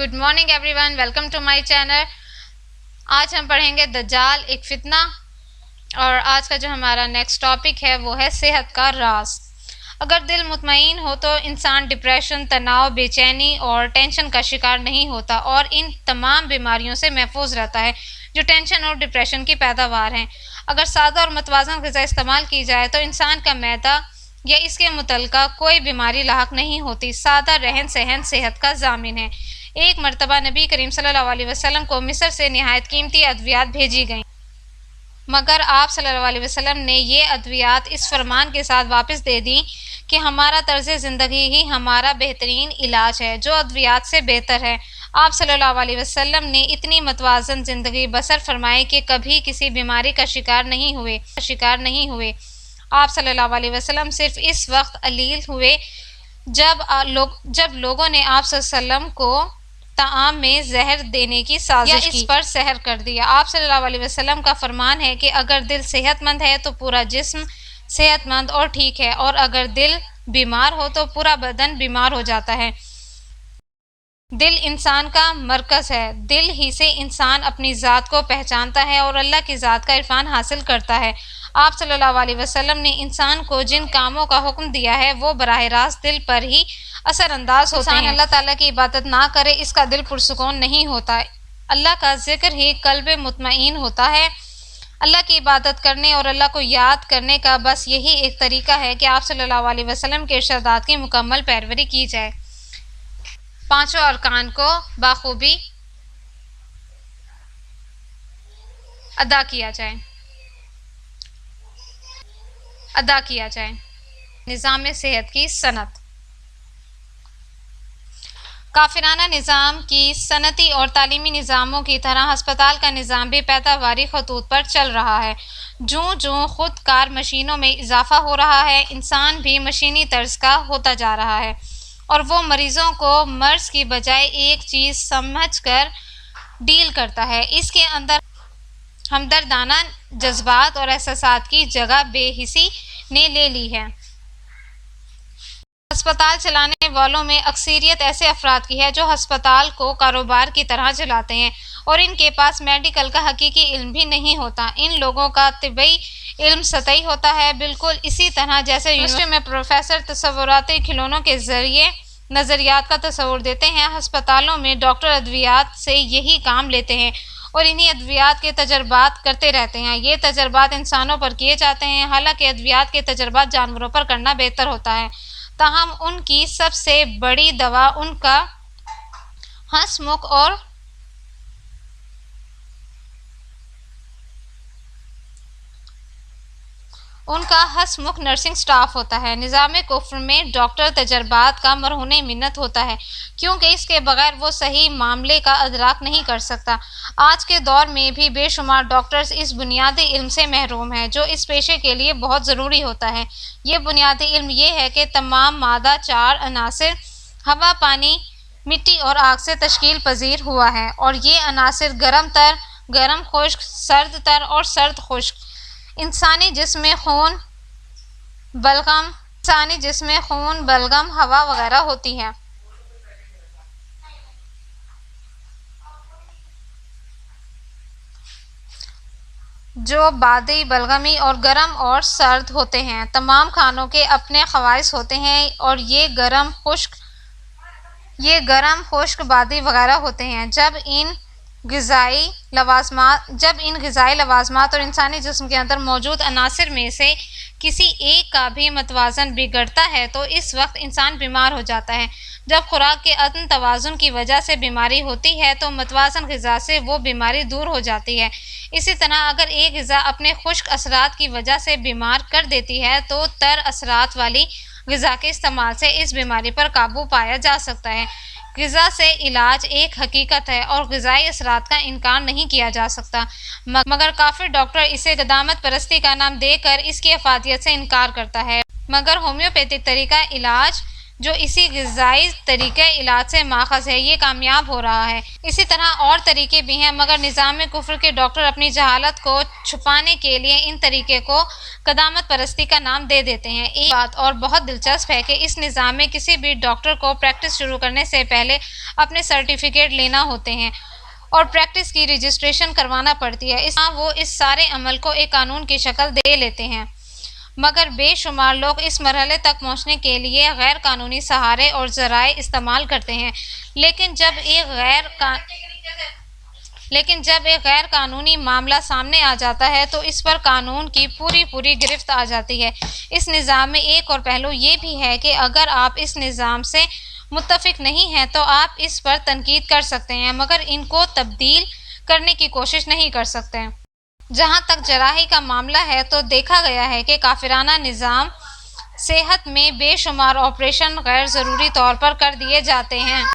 Good morning everyone, welcome to my channel. आज हम पढ़ेंगे दज्जाल एक फितना। और आज का जो हमारा नेक्स्ट टॉपिक है वो है सेहत का राज। अगर दिल मुतमईन हो तो इंसान डिप्रेशन, तनाव, बेचैनी और टेंशन का शिकार नहीं होता और इन तमाम बीमारियों से महफूज रहता है जो टेंशन और डिप्रेशन की पैदावार हैं। अगर सादा और मतवाज़न ग़िज़ा इस्तेमाल की जाए तो इंसान का मैदा या इसके मुतल्लिका कोई बीमारी लाहक नहीं होती। सादा रहन सहन सेहत का ज़ामिन है। एक मरतबा नबी करीम सल्लल्लाहु अलैहि वसल्लम को मिस्र से नहायत कीमती अद्वियात भेजी गईं, मगर आप सल्लल्लाहु अलैहि वसल्लम ने ये अद्वियात इस फरमान के साथ वापस दे दी कि हमारा तर्ज़ ज़िंदगी ही हमारा बेहतरीन इलाज है जो अद्वियात से बेहतर है। आप सल्लल्लाहु अलैहि वसल्लम ने इतनी मतवाज़न ज़िंदगी बसर फरमाई कि कभी किसी बीमारी का शिकार नहीं हुए। आप सल्लल्लाहु अलैहि वसल्लम सिर्फ इस वक्त अलील हुए जब लोगों ने आप सल्लल्लाहु अलैहि वसल्लम को ताआम में जहर देने की साजिश की, इस पर सहर कर दिया। आप सल्लल्लाहु अलैहि वसल्लम का फरमान है कि अगर दिल सेहतमंद है तो पूरा जिस्म सेहतमंद और ठीक है, और अगर दिल बीमार हो तो पूरा बदन बीमार हो जाता है। दिल इंसान का मरकज़ है। दिल ही से इंसान अपनी ज़ात को पहचानता है और अल्लाह की ज़ात का इरफान हासिल करता है। आप सल्लल्लाहु अलैहि वसल्लम ने इंसान को जिन कामों का हुक्म दिया है वो बराह रास्त दिल पर ही असरअंदाज होते हैं। अल्लाह ताला की इबादत ना करे इसका दिल पुरसुकून नहीं होता। अल्लाह का जिक्र ही कल्ब मुतमईन होता है। अल्लाह की इबादत करने और अल्लाह को याद करने का बस यही एक तरीका है कि आप सल्लल्लाहु अलैहि वसल्लम के इरशादात की मुकम्मल पैरवी की जाए। पांचों अरकान को बाखूबी अदा किया जाए। निज़ाम सेहत की सनत। काफिराना निज़ाम की सनती और तालीमी निज़ामों की तरह हस्पताल का निज़ाम भी पैदावारी खतूत पर चल रहा है। जो खुद कार मशीनों में इजाफा हो रहा है, इंसान भी मशीनी तर्ज का होता जा रहा है और वो मरीज़ों को मर्ज की बजाय एक चीज़ समझ कर डील करता है। इसके अंदर हमदर्दाना जज्बात और एहसासात की जगह बेहिसी ने ले ली है। अस्पताल चलाने वालों में अक्सरियत ऐसे अफराद की है जो अस्पताल को कारोबार की तरह चलाते हैं और इनके पास मेडिकल का हकीकी इल्म भी नहीं होता। इन लोगों का तिब्बी इल्म सतही होता है, बिल्कुल इसी तरह जैसे यूनिवर्सिटी में प्रोफेसर तसव्वुराती खिलौनों के ज़रिए नज़रियात का तस्वुर देते हैं। अस्पतालों में डॉक्टर अद्वियात से यही काम लेते हैं और इन्हीं अद्वियात के तजर्बात करते रहते हैं। ये तजर्बात इंसानों पर किए जाते हैं, हालांकि अद्वियात के तजर्बात जानवरों पर करना बेहतर होता है। ताहम उनकी सबसे बड़ी दवा उनका हंसमुख नर्सिंग स्टाफ होता है। निज़ाम कुफ्र में डॉक्टर तजर्बात का मरहून मिन्नत होता है क्योंकि इसके बगैर वो सही मामले का अदराक नहीं कर सकता। आज के दौर में भी बेशुमार डॉक्टर्स इस बुनियादी इल्म से महरूम हैं जो इस पेशे के लिए बहुत ज़रूरी होता है। ये बुनियादी इल्म ये है कि तमाम मादा चार अनासिर हवा, पानी, मिट्टी और आग से तश्कील पजीर हुआ है और ये अनासिर गर्म खुश्क, सर्द तर और सर्द खुश्क इंसानी जिस्म में खून, बलगम, हवा वगैरह होती हैं। जो बादी, बलगमी और गर्म और सर्द होते हैं। तमाम खानों के अपने ख़वाइस होते हैं और ये गर्म, खुश्क, बादी वगैरह होते हैं। जब इन ग़िज़ाई लवाज़मात और इंसानी जिस्म के अंदर मौजूद अनासिर में से किसी एक का भी मतवाज़न बिगड़ता है तो इस वक्त इंसान बीमार हो जाता है। जब खुराक के अदम तवाज़ुन की वजह से बीमारी होती है तो मतवाज़न ग़िज़ा से वो बीमारी दूर हो जाती है। इसी तरह अगर एक ग़िज़ा अपने खुश्क असरात की वजह से बीमार कर देती है तो तर असरात वाली ग़िज़ा के इस्तेमाल से इस बीमारी पर काबू पाया जा सकता है। ग़िज़ा से इलाज एक हकीकत है और ग़िज़ाई असरात का इनकार नहीं किया जा सकता, मगर काफिर डॉक्टर इसे गदामत परस्ती का नाम देकर इसकी अफादियत से इनकार करता है। मगर होम्योपैथिक तरीका इलाज جو اسی غذائی طریقہ علاج سے ماخذ ہے، یہ کامیاب ہو رہا ہے۔ اسی طرح اور طریقے بھی ہیں، مگر نظام کفر کے ڈاکٹر اپنی جہالت کو چھپانے کے لیے ان طریقے کو قدامت پرستی کا نام دے دیتے ہیں۔ ایک بات اور بہت دلچسپ ہے کہ اس نظام میں کسی بھی ڈاکٹر کو پریکٹس شروع کرنے سے پہلے اپنے سرٹیفکیٹ لینا ہوتے ہیں اور پریکٹس کی رجسٹریشن کروانا پڑتی ہے۔ وہ اس سارے عمل کو ایک قانون کی شکل دے لیتے ہیں، مگر بے شمار لوگ اس مرحلے تک پہنچنے کے لیے غیر قانونی سہارے اور ذرائع استعمال کرتے ہیں، لیکن جب ایک غیر قانونی معاملہ سامنے آ جاتا ہے تو اس پر قانون کی پوری گرفت آ جاتی ہے۔ اس نظام میں ایک اور پہلو یہ بھی ہے کہ اگر آپ اس نظام سے متفق نہیں ہیں تو آپ اس پر تنقید کر سکتے ہیں، مگر ان کو تبدیل کرنے کی کوشش نہیں کر سکتے۔ جہاں تک جراحی کا معاملہ ہے تو دیکھا گیا ہے کہ کافرانہ نظام صحت میں بے شمار آپریشن غیر ضروری طور پر کر دیے جاتے ہیں۔